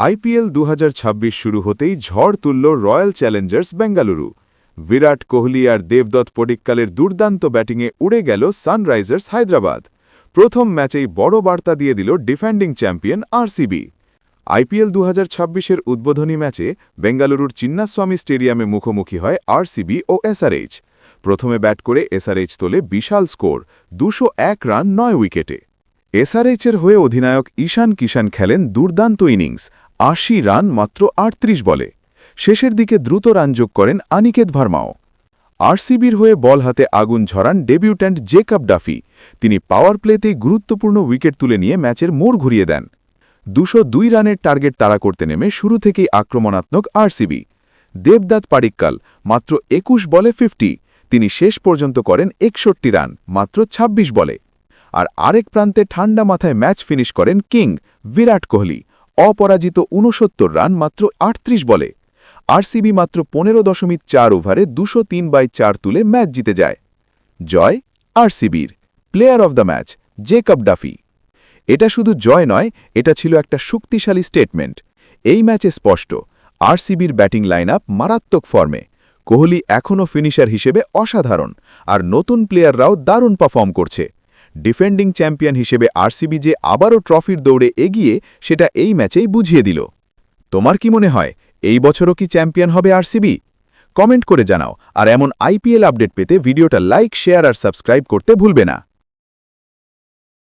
IPL 2026 শুরু হতেই ঝড় তুলল রয়্যাল চ্যালেঞ্জার্স বেঙ্গালুরু। বিরাট কোহলি আর দেবদত্ত পডিক্কালের দুর্দান্ত ব্যাটিংয়ে উড়ে গেল সানরাইজার্স হায়দ্রাবাদ। প্রথম ম্যাচেই বড় বার্তা দিয়ে দিল ডিফেন্ডিং চ্যাম্পিয়ন আরসিবি। আইপিএল 2026-এর উদ্বোধনী ম্যাচে বেঙ্গালুরুর চিন্নাস্বামী স্টেডিয়ামে মুখোমুখি হয় আরসিবি ও এসআরএইচ। প্রথমে ব্যাট করে এসআরএইচ তোলে বিশাল স্কোর 201 রান 9 উইকেটে। এসআরএইচের হয়ে অধিনায়ক ঈশান কিষান খেলেন দুর্দান্ত ইনিংস ৮০ রান মাত্র ৩৮ বলে। শেষের দিকে দ্রুত রান যোগ করেন অনিকেত ভার্মাও। আরসিবির হয়ে বল হাতে আগুন ঝরান ডেবিউট্যান্ট জেকব ডাফি। তিনি পাওয়ার প্লেতেই গুরুত্বপূর্ণ উইকেট তুলে নিয়ে ম্যাচের মোড় ঘুরিয়ে দেন। 202 রানের টার্গেট তাড়া করতে নেমে শুরু থেকেই আক্রমণাত্মক আরসিবি। দেবদত্ত পাডিক্কাল মাত্র ২১ বলে 50। তিনি শেষ পর্যন্ত করেন ৬১ রান মাত্র ২৬ বলে। আর আরেক প্রান্তে ঠান্ডা মাথায় ম্যাচ ফিনিশ করেন কিং বিরাট কোহলি, অপরাজিত ৬৯ রান মাত্র ৩৮ বলে। আরসিবি মাত্র ১৫.৪ ওভারে 203/4 তুলে ম্যাচ জিতে যায়। জয় আরসিবির। Player of the match Jacob Duffy. এটা শুধু জয় নয়, এটা ছিল একটা শক্তিশালী স্টেটমেন্ট। এই ম্যাচে স্পষ্ট আরসিবির ব্যাটিং লাইনআপ মারাত্মক ফর্মে। কোহলি এখনও ফিনিশার হিসেবে অসাধারণ, আর নতুন প্লেয়াররাও দারুণ পারফর্ম করছে। ডিফেন্ডিং চ্যাম্পিয়ন হিসেবে আরসিবি যে আবারও ট্রফির দৌড়ে এগিয়ে, সেটা এই ম্যাচেই বুঝিয়ে দিল। তোমার কি মনে হয় এই বছরও কি চ্যাম্পিয়ন হবে আরসিবি? কমেন্ট করে জানাও, আর এমন আইপিএল আপডেট পেতে ভিডিওটা লাইক, শেয়ার আর সাবস্ক্রাইব করতে ভুলবে না।